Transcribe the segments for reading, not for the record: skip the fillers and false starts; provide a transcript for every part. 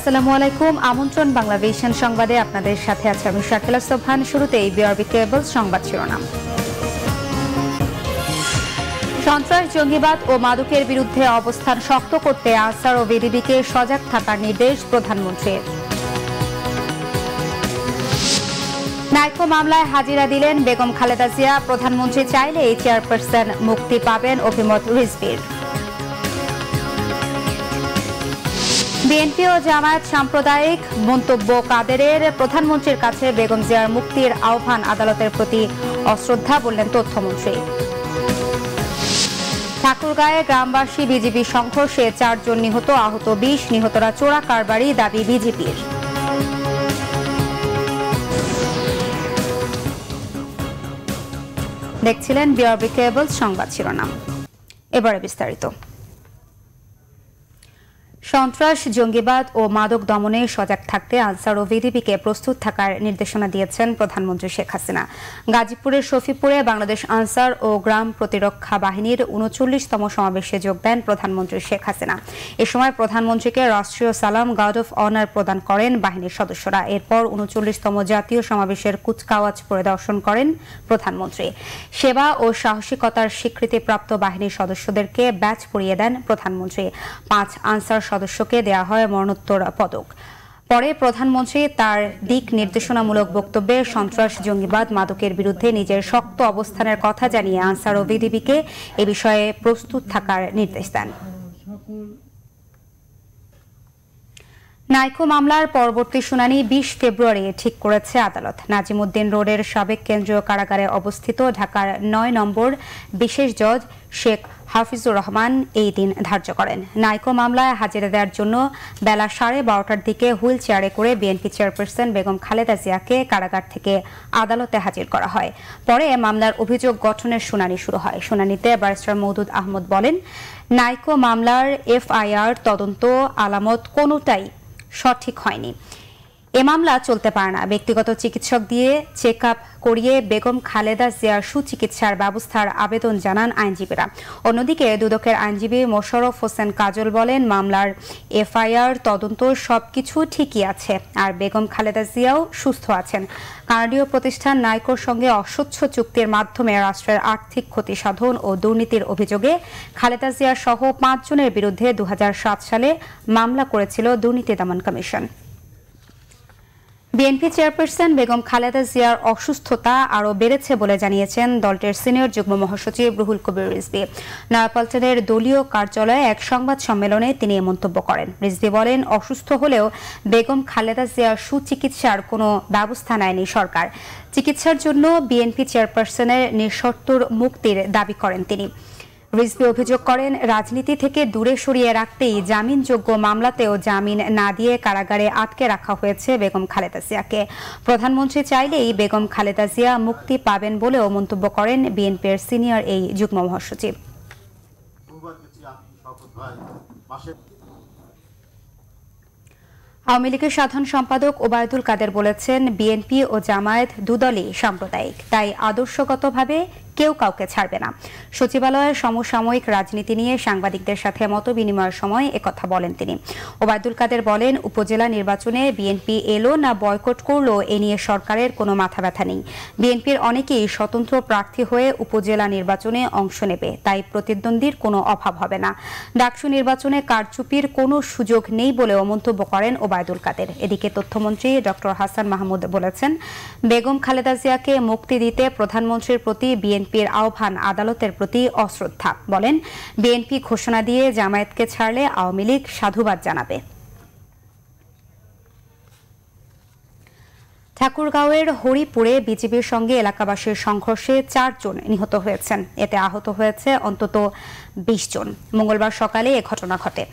আসসালামু আলাইকুম। আমন্ত্রণ বাংলাদেশন সংবাদে আপনাদের সাথে আছে আমি শাকিলা সোবহান। শুরুতেই বিআরবি কেবল সংবাদ শিরোনাম। সন্ত্রাস, জঙ্গিবাদ ও মাদকের বিরুদ্ধে অবস্থান শক্ত করতে আনসার ও ভিডিবিকে সজাগ থাকার নির্দেশ প্রধানমন্ত্রীর। নাইকো মামলায় হাজিরা দিলেন বেগম খালেদা জিয়া। প্রধানমন্ত্রী চাইলে চেয়ারপারসন মুক্তি পাবেন, অভিমত রিজভীর। বিএনপি ও জামায়াত সাম্প্রদায়িক মন্তব্য কাদেরের। প্রধানমন্ত্রীর কাছে বেগম জিয়ার মুক্তির আহ্বান, আদালতের প্রতি অশ্রদ্ধা বললেন তথ্যমন্ত্রী। ঠাকুরগাঁয়ে গ্রামবাসী বিজিবি সংঘর্ষে 4 জন নিহত, আহত 20, নিহতরা চোরা কারবারি দাবি বিজেপির। দেখছিলেন বিআরবি কেবল সংবাদ শিরোনাম। এবারে বিস্তারিত। সন্ত্রাস, জঙ্গিবাদ ও মাদক দমনে সজাগ থাকতে আনসার ও ভিডিবিকে প্রস্তুত থাকার নির্দেশনা দিয়েছেন প্রধানমন্ত্রী শেখ হাসিনা। গাজীপুরের শফিপুরে বাংলাদেশ আনসার ও গ্রাম প্রতিরক্ষা বাহিনীর 39তম সমাবেশে যোগ দেন প্রধানমন্ত্রী শেখ হাসিনা। এ সময় প্রধানমন্ত্রীকে রাষ্ট্রীয় সালাম, গার্ড অফ অনার প্রদান করেন বাহিনীর সদস্যরা। এরপর 39তম জাতীয় সমাবেশের কুচকাওয়াজ পরিদর্শন করেন প্রধানমন্ত্রী। সেবা ও সাহসিকতার স্বীকৃতিপ্রাপ্ত বাহিনীর সদস্যদেরকে ব্যাচ পরিয়ে দেন প্রধানমন্ত্রী। 5 আনসার সদস্যকে দেয়া হয় মরণোত্তর পদক। পরে প্রধানমন্ত্রী তার দিক নির্দেশনামূলক বক্তব্যে সন্ত্রাস, জঙ্গিবাদ, মাদকের বিরুদ্ধে নিজের শক্ত অবস্থানের কথা জানিয়ে আনসার ও ভিডিবিকে এ বিষয়ে প্রস্তুত থাকার নির্দেশ দেন। নাইকো মামলার পরবর্তী শুনানি 20 ফেব্রুয়ারি ঠিক করেছে আদালত। নাজিমউদ্দিন রোডের সাবেক কেন্দ্রীয় কারাগারে অবস্থিত ঢাকার 9 নম্বর বিশেষ জজ শেখ হাফিজুর রহমান এই দিন ধার্য করেন। নাইকো মামলায় হাজিরা দেওয়ার জন্য বেলা 12:30টার দিকে হুইল চেয়ারে করে বিএনপি চেয়ারপারসন বেগম খালেদা জিয়াকে কারাগার থেকে আদালতে হাজির করা হয়। পরে মামলার অভিযোগ গঠনের শুনানি শুরু হয়। শুনানিতে ব্যারিস্টার মওদুদ আহমদ বলেন, নাইকো মামলার এফআইআর, তদন্ত, আলামত কোনোটাই সঠিক হয়নি। এ মামলা চলতে পারে না। ব্যক্তিগত চিকিৎসক দিয়ে চেক আপ করিয়ে বেগম খালেদা জিয়ার সুচিকিৎসার ব্যবস্থার আবেদন জানান আইনজীবীরা। অন্যদিকে দুদকের আইনজীবী মোশাররফ হোসেন কাজল বলেন, মামলার এফআইআর, তদন্ত সবকিছু ঠিকই আছে, আর বেগম খালেদা জিয়াও সুস্থ আছেন। কানাডীয় প্রতিষ্ঠান নাইকোর সঙ্গে অস্বচ্ছ চুক্তির মাধ্যমে রাষ্ট্রের আর্থিক ক্ষতি সাধন ও দুর্নীতির অভিযোগে খালেদা জিয়া সহ 5 জনের বিরুদ্ধে 2007 সালে মামলা করেছিল দুর্নীতি দমন commission. BNP chairperson Begum Khaleda জিয়ার অসুস্থতা আরও বেড়েছে বলে জানিয়েছেন দলটির সিনিয়র যুগ্ম মহাসচিব রুহুল কবির রিজভী। নয়াপল্টনের দলীয় কার্যালয়ে এক সংবাদ সম্মেলনে তিনি এই মন্তব্য করেন। রিজভী বলেন, অসুস্থ হলেও বেগম খালেদা জিয়ার সুচিকিৎসার কোনো ব্যবস্থা নেয়নি সরকার। চিকিৎসার জন্য বিএনপি চেয়ারপারসনের নিঃশর্ত মুক্তির দাবি করেন তিনি। রিজভী অভিযোগ করেন, রাজনীতি থেকে দূরে সরিয়ে রাখতেই জামিনযোগ্য মামলাতেও জামিন না দিয়ে কারাগারে আটকে রাখা হয়েছে বেগম খালেদা জিয়াকে। প্রধানমন্ত্রী চাইলেই বেগম খালেদা জিয়া মুক্তি পাবেন বলেও মন্তব্য করেন বিএনপির সিনিয়র এই যুগ্ম মহাসচিব। আওয়ামী লীগের সাধারণ সম্পাদক ওবায়দুল কাদের বলেছেন, বিএনপি ও জামায়াত দুদলই সাম্প্রদায়িক, তাই আদর্শগতভাবে কেউ কাউকে ছাড়বে না। সচিবালয়ের সমসাময়িক রাজনীতি নিয়ে সাংবাদিকদের সাথে মতবিনিময়ের সময় একথা বলেন তিনি। ওবায়দুল কাদের বলেন, উপজেলা নির্বাচনে বিএনপি এলো না বয়কট করলো এ নিয়ে সরকারের কোনো মাথা ব্যথা নেই। বিএনপির অনেকেই স্বতন্ত্র প্রার্থী হয়ে উপজেলা নির্বাচনে অংশ নেবে, তাই প্রতিদ্বন্দ্বীর কোনো অভাব হবে না। ডাকসু নির্বাচনে কারচুপির কোনো সুযোগ নেই বলেও মন্তব্য করেন ওবায়দুল কাদের। এদিকে তথ্যমন্ত্রী ডক্টর হাসান মাহমুদ বলেছেন, বেগম খালেদা জিয়াকে মুক্তি দিতে প্রধানমন্ত্রীর প্রতি বিএনপির আহ্বান, আদালতের প্রতি অশ্রদ্ধা। বলেন, বিএনপি ঘোষণা দিয়ে জামায়াতকে ছাড়লে আওয়ামী লীগ সাধুবাদ জানাবে। ঠাকুরগাঁওয়ের হরিপুরে বিজিবির সঙ্গে এলাকাবাসীর সংঘর্ষে 4 জন নিহত হয়েছেন। এতে আহত হয়েছে অন্তত 20 জন। মঙ্গলবার সকালে এ ঘটনা ঘটে।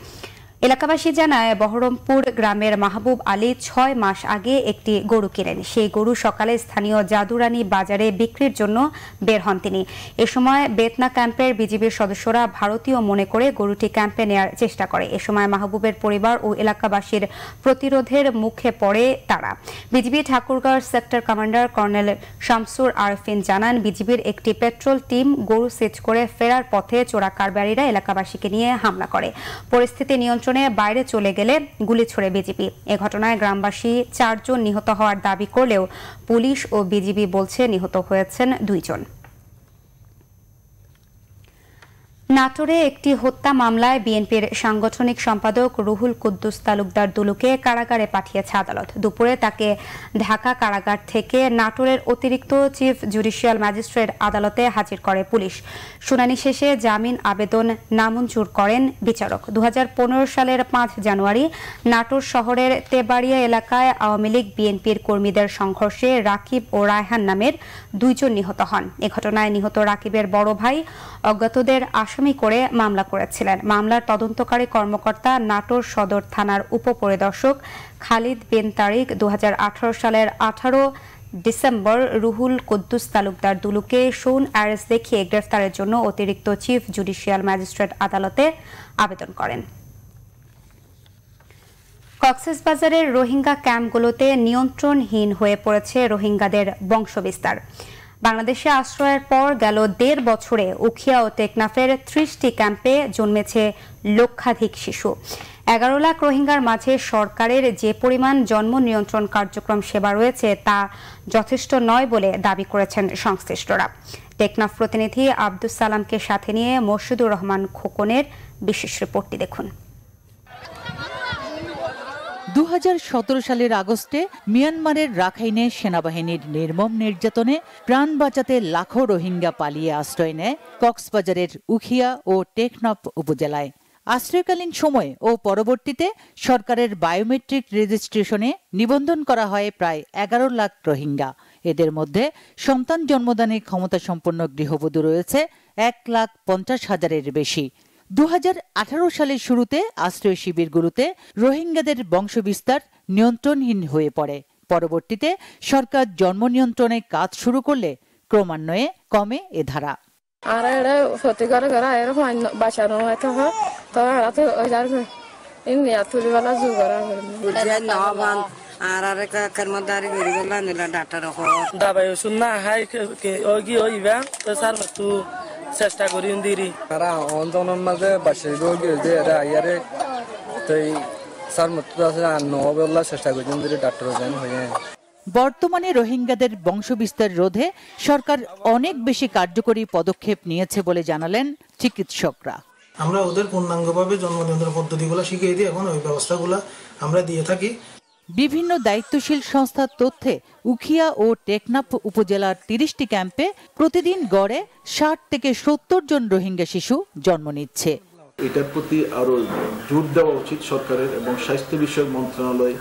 এলাকাবাসী জানায়, বহরমপুর গ্রামের মাহবুব আলী 6 মাস আগে একটি গরু কেনেন। সেই গরু সকালে স্থানীয় জাদুরানী বাজারে বিক্রির জন্য বের হন তিনি। এ সময় বেতনা ক্যাম্পের বিজিবির সদস্যরা ভারতীয় মনে করে গরুটি ক্যাম্পে নেয়ার চেষ্টা করে। এ সময় মাহবুবের পরিবার ও এলাকাবাসীর প্রতিরোধের মুখে পড়ে তারা। BGB Thakurgaon sector commander colonel Shamsur Arfin জানান, বিজিবির একটি পেট্রোল টিম গরু সিজ করে ফেরার পথে চোরা কারবারিরা এলাকাবাসীকে নিয়ে হামলা করে। পরিস্থিতি নিয়ন্ত্রণ নিয়ন্ত্রণে বাইরে চলে গেলে গুলি ছোড়ে বিজিবি। এ ঘটনায় গ্রামবাসী 4 জন নিহত হওয়ার দাবি করলেও পুলিশ ও বিজিবি বলছে নিহত হয়েছেন 2 জন। নাটোরে একটি হত্যা মামলায় বিএনপির সাংগঠনিক সম্পাদক রুহুল কুদ্দুস তালুকদার দুলুকে কারাগারে পাঠিয়েছে আদালত। দুপুরে তাকে ঢাকা কারাগার থেকে নাটোরের অতিরিক্ত চিফ জুডিশিয়াল ম্যাজিস্ট্রেট আদালতে হাজির করে পুলিশ। শুনানি শেষে জামিন আবেদন নামঞ্জুর করেন বিচারক। 2015 সালের 5 জানুয়ারি নাটোর শহরের তেবাড়িয়া এলাকায় আওয়ামী লীগ বিএনপির কর্মীদের সংঘর্ষে রাকিব ও রায়হান নামের 2 জন নিহত হন। এ ঘটনায় নিহত রাকিবের বড় ভাই অজ্ঞাতদের আসামি করে মামলা করেছিলেন। মামলার তদন্তকারী কর্মকর্তা নাটোর সদর থানার উপপরিদর্শক খালিদ বিন তারিক 2018 সালের 18 ডিসেম্বর রুহুল কুদ্দুস তালুকদার দুলুকে শোন অ্যারেস্ট দেখিয়ে গ্রেফতারের জন্য অতিরিক্ত চিফ জুডিশিয়াল ম্যাজিস্ট্রেট আদালতে আবেদন করেন। কক্সবাজারের রোহিঙ্গা ক্যাম্পগুলোতে নিয়ন্ত্রণহীন হয়ে পড়েছে রোহিঙ্গাদের বংশবিস্তার। বাংলাদেশে আশ্রয়ের পর গেল 1.5 বছরে উখিয়া ও টেকনাফের 30টি ক্যাম্পে জন্মেছে লক্ষাধিক শিশু। 11 লাখ রোহিঙ্গার মাঝে সরকারের যে পরিমাণ জন্ম নিয়ন্ত্রণ কার্যক্রম সেবা রয়েছে তা যথেষ্ট নয় বলে দাবি করেছেন সংশ্লিষ্টরা। টেকনাফ প্রতিনিধি আব্দুস সালামকে সাথে নিয়ে মোর্শেদুর রহমান খোকনের বিশেষ রিপোর্টটি দেখুন। 2017 সালের আগস্টে মিয়ানমারের রাখাইনে সেনাবাহিনীর নির্মম নির্যাতনে প্রাণ বাঁচাতে লাখো রোহিঙ্গা পালিয়ে আশ্রয় নেয় কক্সবাজারের উখিয়া ও টেকনাফ উপজেলায়। আশ্রয়কালীন সময়ে ও পরবর্তীতে সরকারের বায়োমেট্রিক রেজিস্ট্রেশনে নিবন্ধন করা হয় প্রায় 11 লাখ রোহিঙ্গা। এদের মধ্যে সন্তান জন্মদানে ক্ষমতাসম্পন্ন গৃহবধূ রয়েছে 1,50,000-এর বেশি। 2018 সালের শুরুতে আশ্রয় শিবিরগুলোতে রোহিঙ্গাদের বংশবিস্তার নিয়ন্ত্রণহীন হয়ে পড়ে। পরবর্তীতে সরকার জন্ম নিয়ন্ত্রণে কাজ শুরু করলে ক্রমান্বয়ে কমে এ ধারা। আর এটা সত্যি করে এর বাঁচানো হয়তো হয় তো এরা তো ওই যার এমনি তুলিবেলা জু করা আর একটা কর্মদারি বেরিয়ে গেল নিলা ডাক্তার দাবাই ওষুধ না হাই ওই কি ওইবা তো স্যার তু চেষ্টা করি দিরি তারা অন্তনের মাঝে বাসে রোগী এরা ইয়ারে তো স্যার মতো আছে নবেলা চেষ্টা করি দিরি ডাক্তার জান হয়ে। বর্তমানে রোহিঙ্গাদের বংশবিস্তার রোধে সরকার অনেক বেশি কার্যকরী পদক্ষেপ নিয়েছে বলে জানালেন চিকিৎসকরা। আমরা ওদের পূর্ণাঙ্গভাবে জন্ম নিয়ন্ত্রণ পদ্ধতিগুলো শিখিয়ে দিই, এখন ওই ব্যবস্থাগুলো আমরা দিয়ে থাকি। বিভিন্ন দায়িত্বশীল সংস্থার তথ্যে উখিয়া ও টেকনাফ উপজেলার 30টি ক্যাম্পে প্রতিদিন গড়ে 60 থেকে 70 জন রোহিঙ্গা শিশু জন্ম নিচ্ছে। এটার প্রতি আরো জোর দেওয়া উচিত সরকারের এবং স্বাস্থ্য বিষয়ক মন্ত্রণালয়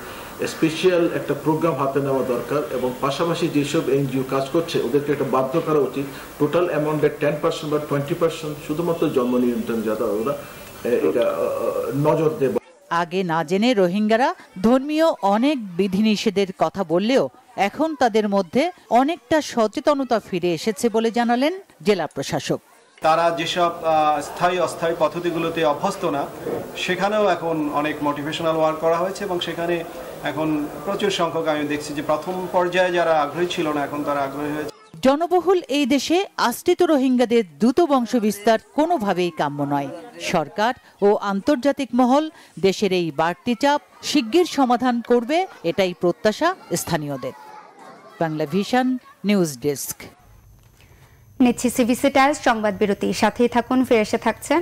স্পেশাল একটা প্রোগ্রাম হাতে নেওয়া দরকার এবং পাশাপাশি যেসব এনজিও কাজ করছে ওদেরকে একটা বাধ্য করা উচিত টোটাল অ্যামাউন্টের 10% বা 20% শুধুমাত্র জন্ম নিয়ন্ত্রণ যাতে ওরা এটা নজর দেবে। আগে না জেনে রোহিঙ্গারা ধর্মীয় অনেক বিধিনিষেধের কথা বললেও এখন তাদের মধ্যে অনেকটা সচেতনতা ফিরে এসেছে বলে জানালেন জেলা প্রশাসক। তারা যেসব স্থায়ী অস্থায়ী পদ্ধতিগুলোতে অভ্যস্ত না সেখানেও এখন অনেক মোটিভেশনাল ওয়ার্ক করা হয়েছে এবং সেখানে এখন প্রচুর সংখ্যক আমি দেখছি যে প্রথম পর্যায়ে যারা আগ্রহী ছিল না এখন তারা আগ্রহী হয়েছে। জনবহুল এই দেশে আশ্রিত রোহিঙ্গাদের দ্রুত বংশবিস্তার কোনোভাবেই কাম্য নয়। সরকার ও আন্তর্জাতিক মহল দেশের এই বাড়তি চাপ শিগগির সমাধান করবে, এটাই প্রত্যাশা স্থানীয়দের। Bangla vision news desk. নিচ্ছি সিবিসি টাইমস সংবাদ বিরতি, সাথেই থাকুন, ফিরে এসে থাকছে।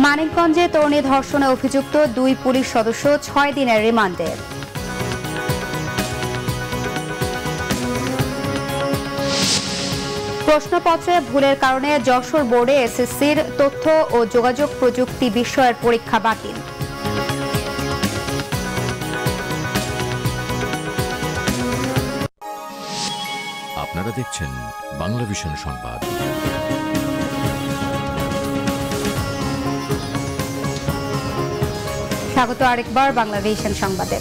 মানিকগঞ্জে তরুণী ধর্ষণে অভিযুক্ত 2 পুলিশ সদস্য 6 দিনের রিমান্ডে। প্রশ্নপত্রে ভুলের কারণে যশোর বোর্ডে এসএসসির তথ্য ও যোগাযোগ প্রযুক্তি বিষয়ের পরীক্ষা বাতিল। আপনারা দেখছেন বাংলা ভিশন সংবাদ। স্বাগত আরেকবার বাংলা ভিশন সংবাদে।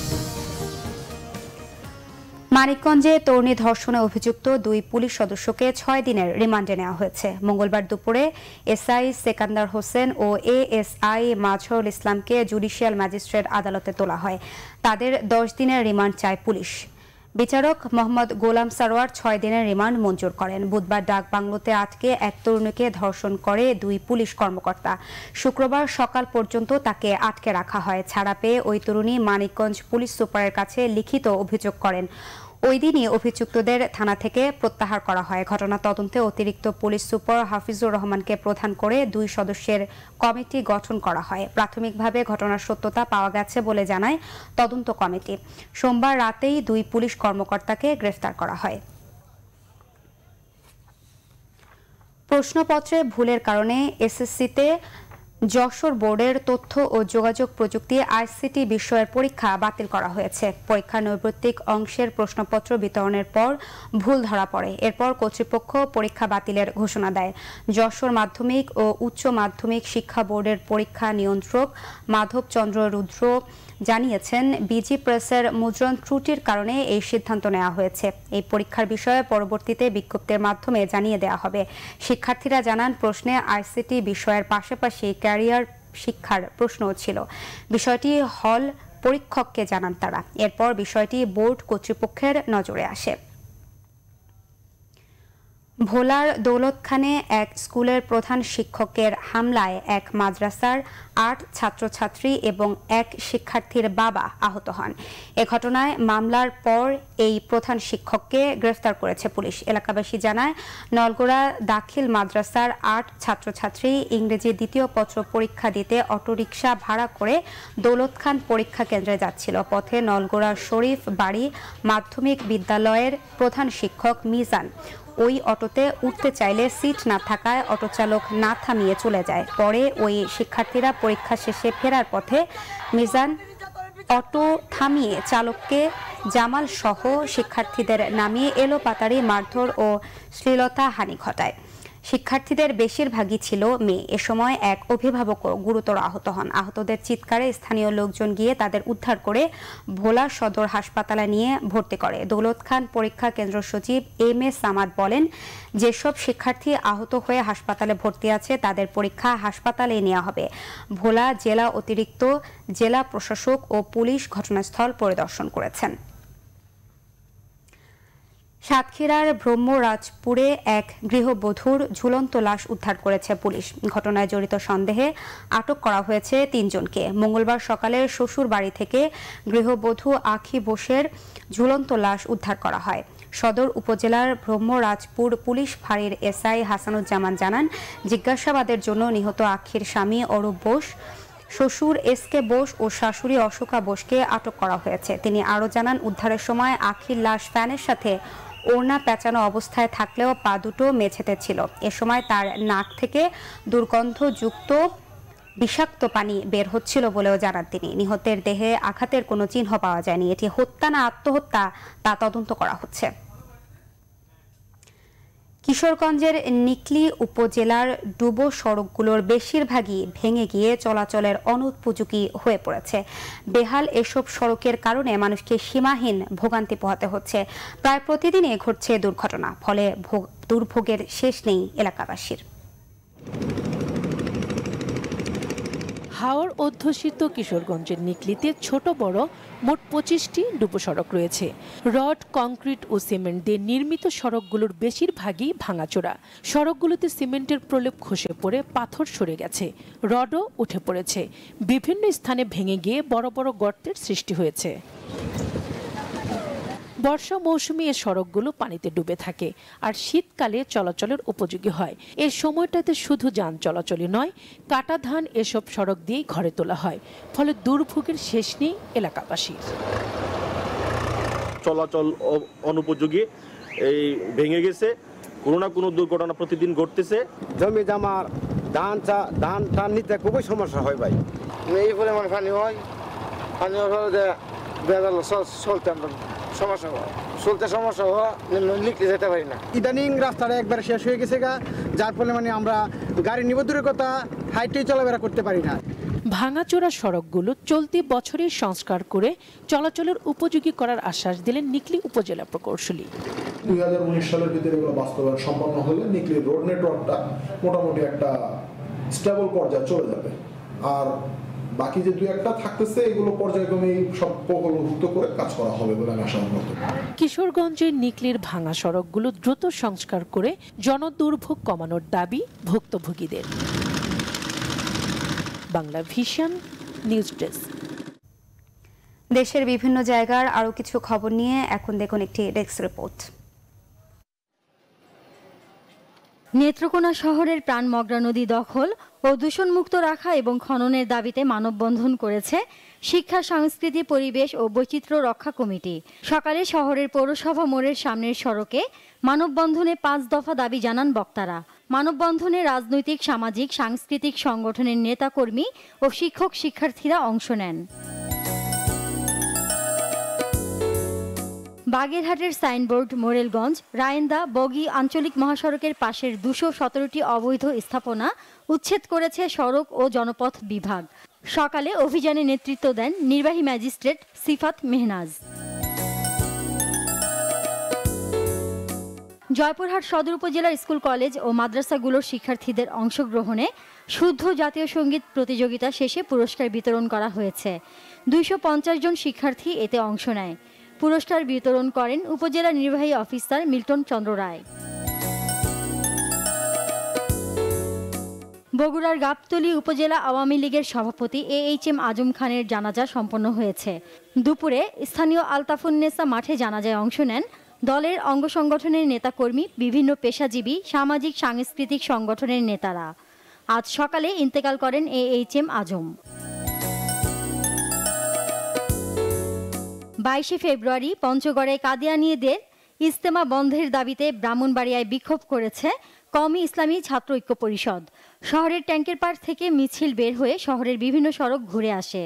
মানিকগঞ্জে তরুণী ধর্ষণে অভিযুক্ত 2 পুলিশ সদস্যকে 6 দিনের রিমান্ডে নেওয়া হয়েছে। মঙ্গলবার দুপুরে এসআই সেকান্দার হোসেন ও এএসআই মাজহারুল ইসলামকে জুডিশিয়াল ম্যাজিস্ট্রেট আদালতে তোলা হয়। তাদের 10 দিনের রিমান্ড চায় পুলিশ। বিচারক মোহাম্মদ গোলাম সারোয়ার 6 দিনের রিমান্ড মঞ্জুর করেন। বুধবার ডাকবাংলোতে আটকে এক তরুণীকে ধর্ষণ করে 2 পুলিশ কর্মকর্তা। শুক্রবার সকাল পর্যন্ত তাকে আটকে রাখা হয়। ছাড়া পেয়ে ওই তরুণী মানিকগঞ্জ পুলিশ সুপারের কাছে লিখিত অভিযোগ করেন। ওই দিনই অভিযুক্তদের থানা থেকে প্রত্যাহার করা হয়। ঘটনা তদন্তে অতিরিক্ত পুলিশ সুপার হাফিজুর রহমানকে প্রধান করে 2 সদস্যের কমিটি গঠন করা হয়। প্রাথমিকভাবে ঘটনার সত্যতা পাওয়া গেছে বলে জানায় তদন্ত কমিটি। সোমবার রাতেই 2 পুলিশ কর্মকর্তাকে গ্রেফতার করা হয়। প্রশ্নপত্রে ভুলের কারণে এসএসসিতে যশোর বোর্ডের তথ্য ও যোগাযোগ প্রযুক্তি আইসিটি বিষয়ের পরীক্ষা বাতিল করা হয়েছে। পরীক্ষার নৈর্ব্যক্তিক অংশের প্রশ্নপত্র বিতরণের পর ভুল ধরা পড়ে। এরপর কর্তৃপক্ষ পরীক্ষা বাতিলের ঘোষণা দেয়। যশোর মাধ্যমিক ও উচ্চ মাধ্যমিক শিক্ষা বোর্ডের পরীক্ষা নিয়ন্ত্রক মাধব চন্দ্র রুদ্র জানিয়েছেন, বিজি প্রেসের মুদ্রণ ত্রুটির কারণে এই সিদ্ধান্ত নেওয়া হয়েছে। এই পরীক্ষার বিষয়ে পরবর্তীতে বিজ্ঞপ্তির মাধ্যমে জানিয়ে দেওয়া হবে। শিক্ষার্থীরা জানান, প্রশ্নে আইসিটি বিষয়ের পাশাপাশি ক্যারিয়ার শিক্ষার প্রশ্নও ছিল। বিষয়টি হল পরীক্ষককে জানান তারা। এরপর বিষয়টি বোর্ড কর্তৃপক্ষের নজরে আসে। ভোলার দৌলতখানে এক স্কুলের প্রধান শিক্ষকের হামলায় এক মাদ্রাসার 8 ছাত্রছাত্রী এবং এক শিক্ষার্থীর বাবা আহত হন। এ ঘটনায় মামলার পর এই প্রধান শিক্ষককে গ্রেফতার করেছে পুলিশ। এলাকাবাসী জানায়, নলগোড়া দাখিল মাদ্রাসার 8 ছাত্রছাত্রী ইংরেজি দ্বিতীয় পত্র পরীক্ষা দিতে অটোরিকশা ভাড়া করে দৌলতখান পরীক্ষা কেন্দ্রে যাচ্ছিল। পথে নলগোড়া শরীফ বাড়ি মাধ্যমিক বিদ্যালয়ের প্রধান শিক্ষক মিজান ওই অটোতে উঠতে চাইলে সিট না থাকায় অটো চালক না থামিয়ে চলে যায়। পরে ওই শিক্ষার্থীরা পরীক্ষা শেষে ফেরার পথে মিজান অটো থামিয়ে চালককে জামাল সহ শিক্ষার্থীদের নামিয়ে এলোপাতাড়ি মারধর ও শ্লীলতাহানি ঘটায়। শিক্ষার্থীদের বেশিরভাগই ছিল মেয়ে। এ সময় এক অভিভাবকও গুরুতর আহত হন। আহতদের চিৎকারে স্থানীয় লোকজন গিয়ে তাদের উদ্ধার করে ভোলা সদর হাসপাতালে নিয়ে ভর্তি করে। দৌলতখান পরীক্ষা কেন্দ্র সচিব এম এ সামাদ বলেন, যেসব শিক্ষার্থী আহত হয়ে হাসপাতালে ভর্তি আছে তাদের পরীক্ষা হাসপাতালে নেওয়া হবে। ভোলা জেলা অতিরিক্ত জেলা প্রশাসক ও পুলিশ ঘটনাস্থল পরিদর্শন করেছেন। সাতক্ষীরার ব্রহ্মরাজপুরে এক গৃহবধূর ঝুলন্ত লাশ উদ্ধার করেছে পুলিশ। ঘটনায় জড়িত সন্দেহে আটক করা হয়েছে 3 জনকে। মঙ্গলবার সকালে শ্বশুর বাড়ি থেকে গৃহবধূ আখি বোসের ঝুলন্ত লাশ উদ্ধার করা হয়। সদর উপজেলার ব্রহ্মরাজপুর পুলিশ ফাঁড়ির এসআই হাসানুজ্জামান জানান, জিজ্ঞাসাবাদের জন্য নিহত আখির স্বামী অরূপ বোস, শ্বশুর এসকে বোস ও শাশুড়ি অশোকা বোসকে আটক করা হয়েছে। তিনি আরও জানান, উদ্ধারের সময় আখির লাশ ফ্যানের সাথে ওড়না পেঁচানো অবস্থায় থাকলেও পা দুটো মেঝেতে ছিল। এ সময় তার নাক থেকে দুর্গন্ধযুক্ত বিষাক্ত পানি বের হচ্ছিল বলেও জানান তিনি। নিহতের দেহে আঘাতের কোনো চিহ্ন পাওয়া যায়নি। এটি হত্যা না আত্মহত্যা তা তদন্ত করা হচ্ছে। কিশোরগঞ্জের নিকলি উপজেলার ডুবো সড়কগুলোর বেশিরভাগই ভেঙে গিয়ে চলাচলের অনুপযোগী হয়ে পড়েছে। বেহাল এসব সড়কের কারণে মানুষকে সীমাহীন ভোগান্তি পোহাতে হচ্ছে। প্রায় প্রতিদিনই ঘটছে দুর্ঘটনা, ফলে দুর্ভোগের শেষ নেই এলাকাবাসীর। হাওর অধ্যুষিত কিশোরগঞ্জের নিকলিতে ছোট বড় মোট 25টি ডুবো সড়ক রয়েছে। রড, কংক্রিট ও সিমেন্ট দিয়ে নির্মিত সড়কগুলোর বেশিরভাগই ভাঙাচোরা। সড়কগুলোতে সিমেন্টের প্রলেপ খসে পড়ে পাথর সরে গেছে, রডও উঠে পড়েছে। বিভিন্ন স্থানে ভেঙে গিয়ে বড় বড় গর্তের সৃষ্টি হয়েছে। বর্ষা মৌসুমে এ সড়কগুলো পানিতে ডুবে থাকে আর শীতকালে চলাচলের উপযোগী হয়। এর সময়টাতে শুধু যান চলাচলই নয়, কাটা ধান এসব সড়ক দিয়েই ঘরে তোলা হয়, ফলে দুর্ভোগের শেষ নেই এলাকাবাসীর। চলাচল অনুপযোগী, এই ভেঙে গেছে, কোনো না কোনো দুর্ঘটনা প্রতিদিন ঘটতেছে। জমি জামার ধান টান নিতে খুবই সমস্যা হয় ভাই। এই পরিমাণ পানি হয়, পানি চলতে সমস্যা হয়, চলতে সমস্যা হয়, লিখতে যেতে পারি না। ইদানিং রাস্তাটা একবার শেষ হয়ে গেছে গা, যার ফলে আমরা গাড়ি নিব দূরের কথা, হাইটে চলাফেরা করতে পারি না। ভাঙাচোরা সড়কগুলো চলতি বছরের সংস্কার করে চলাচলের উপযোগী করার আশ্বাস দিলেন নিকলি উপজেলা প্রকৌশলী। 2019 সালের ভিতরে এগুলো বাস্তবায়ন সম্পন্ন হলে নিকলি রোড নেটওয়ার্কটা মোটামুটি একটা স্টেবল পর্যায়ে চলে যাবে। আর বাকি যে 2-1টা থাকতেছে এগুলো পর্যায়ক্রমে সব প্রকল্পভুক্ত করে কাজ করা হবে বলে আমি আশা করব। কিশোরগঞ্জের নিকলির ভাঙা সড়কগুলো দ্রুত সংস্কার করে জনদুর্ভোগ কমানোর দাবি ভুক্তভোগীদের। Bangla vision news desk. দেশের বিভিন্ন জায়গার আরো কিছু খবর নিয়ে এখন দেখুন একটি ডেস্ক রিপোর্ট। নেত্রকোনা শহরের প্রাণমগ্রা নদী দখল ও দূষণমুক্ত রাখা এবং খননের দাবিতে মানববন্ধন করেছে শিক্ষা, সংস্কৃতি, পরিবেশ ও বৈচিত্র্য রক্ষা কমিটি। সকালে শহরের পৌরসভা মোড়ের সামনের সড়কে মানববন্ধনে 5 দফা দাবি জানান বক্তারা। মানববন্ধনে রাজনৈতিক, সামাজিক, সাংস্কৃতিক সংগঠনের নেতাকর্মী ও শিক্ষক শিক্ষার্থীরা অংশ নেন। বাগেরহাটের সাইনবোর্ড, মোরেলগঞ্জ, রায়েন্দা, বগি আঞ্চলিক মহাসড়কের পাশের 217টি অবৈধ স্থাপনা উচ্ছেদ করেছে সড়ক ও জনপথ বিভাগ। সকালে অভিযানে নেতৃত্ব দেন নির্বাহী ম্যাজিস্ট্রেট সিফাত মেহনাজ। জয়পুরহাট সদর উপজেলার স্কুল, কলেজ ও মাদ্রাসাগুলোর শিক্ষার্থীদের অংশগ্রহণে শুদ্ধ জাতীয় সঙ্গীত প্রতিযোগিতা শেষে পুরস্কার বিতরণ করা হয়েছে। 250 জন শিক্ষার্থী এতে অংশ নেয়। পুরস্কার বিতরণ করেন উপজেলা নির্বাহী অফিসার মিল্টন চন্দ্র রায়। বগুড়ার গাবতলী উপজেলা আওয়ামী লীগের সভাপতি AHM আজম খানের জানাজা সম্পন্ন হয়েছে। দুপুরে স্থানীয় আলতাফুন্নেসা মাঠে জানাজায় অংশ নেন দলের অঙ্গ সংগঠনের নেতাকর্মী, বিভিন্ন পেশাজীবী, সামাজিক সাংস্কৃতিক সংগঠনের নেতারা। আজ সকালে ইন্তেকাল করেন AHM আজম। 22 ফেব্রুয়ারি পঞ্চগড়ে কাদিয়ানীদের ইজতেমা বন্ধের দাবিতে ব্রাহ্মণবাড়িয়ায় বিক্ষোভ করেছে কওমি ইসলামী ছাত্র ঐক্য পরিষদ। শহরের ট্যাঙ্কের পাড় থেকে মিছিল বের হয়ে শহরের বিভিন্ন সড়ক ঘুরে আসে।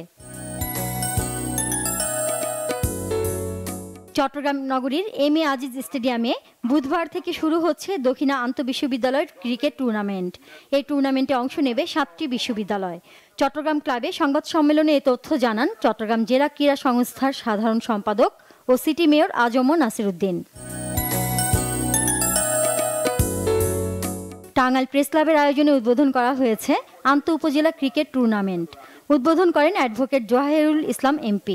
চট্টগ্রাম নগরীর MA আজিজ স্টেডিয়ামে বুধবার থেকে শুরু হচ্ছে দক্ষিণা আন্তঃবিশ্ববিদ্যালয়ের ক্রিকেট টুর্নামেন্ট। এই টুর্নামেন্টে অংশ নেবে 7টি বিশ্ববিদ্যালয়। চট্টগ্রাম ক্লাবে সংবাদ সম্মেলনে এ তথ্য জানান চট্টগ্রাম জেলা ক্রীড়া সংস্থার সাধারণ সম্পাদক ও সিটি মেয়র আজম নাসির উদ্দিন। টাঙ্গাইল প্রেস ক্লাবের আয়োজনে উদ্বোধন করা হয়েছে আন্তঃ উপজেলা ক্রিকেট টুর্নামেন্ট। উদ্বোধন করেন অ্যাডভোকেট জোহাইরুল ইসলাম MP।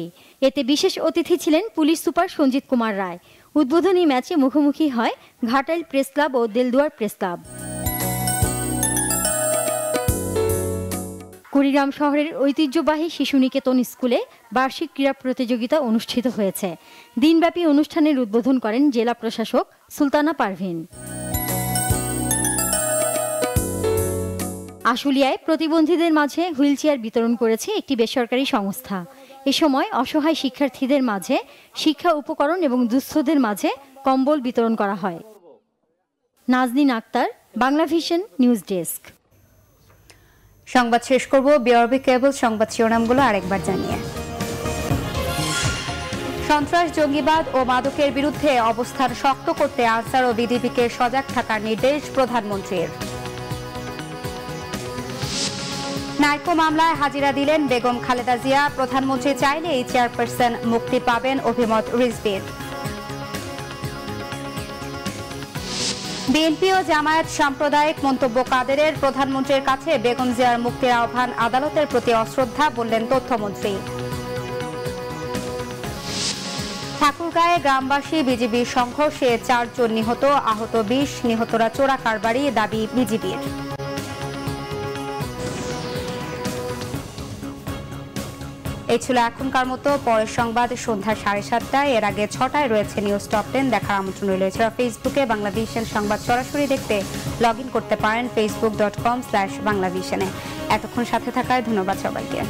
এতে বিশেষ অতিথি ছিলেন পুলিশ সুপার সঞ্জিত কুমার রায়। উদ্বোধনী ম্যাচে মুখোমুখি হয় ঘাটাইল প্রেস ক্লাব ও দেলদুয়ার প্রেস ক্লাব। কুড়িগ্রাম শহরের ঐতিহ্যবাহী শিশু নিকেতন স্কুলে বার্ষিক ক্রীড়া প্রতিযোগিতা অনুষ্ঠিত হয়েছে। দিনব্যাপী অনুষ্ঠানের উদ্বোধন করেন জেলা প্রশাসক সুলতানা পারভিন। আশুলিয়ায় প্রতিবন্ধীদের মাঝে হুইলচেয়ার বিতরণ করেছে একটি বেসরকারি সংস্থা। এ সময় অসহায় শিক্ষার্থীদের মাঝে শিক্ষা উপকরণ এবং দুস্থদের মাঝে কম্বল বিতরণ করা হয়। Nazneen Akter, Bangla vision news desk. সংবাদ শেষ করব বিআরবি কেবল সংবাদ শিরোনামগুলো আরেকবার জানিয়ে। সন্ত্রাস, জঙ্গিবাদ ও মাদকের বিরুদ্ধে অবস্থান শক্ত করতে আনসার ও বিডিপিকে সজাগ থাকার নির্দেশ প্রধানমন্ত্রীর। নাইকো মামলায় হাজিরা দিলেন বেগম খালেদা জিয়া। প্রধানমন্ত্রী চাইলেই চেয়ারপারসন মুক্তি পাবেন, অভিমত রিজভীর। বিএনপি ও জামায়াত সাম্প্রদায়িক মন্তব্য কাদেরের। প্রধানমন্ত্রীর কাছে বেগম জিয়ার মুক্তির আহ্বান আদালতের প্রতি অশ্রদ্ধা, বললেন তথ্যমন্ত্রী। ঠাকুরগাঁয়ে গ্রামবাসী বিজিবি সংঘর্ষে 4 জন নিহত, আহত 20, নিহতরা চোরা কারবারি, দাবি বিজিবির। এই ছিল এখনকার মতো। পরের সংবাদ সন্ধ্যা 7:30টায়। এর আগে 6টায় রয়েছে নিউজ টপ 10 দেখার আমন্ত্রণ রইল। এছাড়া ফেসবুকে বাংলা ভিশন সংবাদ সরাসরি দেখতে লগ ইন করতে পারেন facebook.com/বাংলাভিশনে। এতক্ষণ সাথে থাকায় ধন্যবাদ সবাইকে।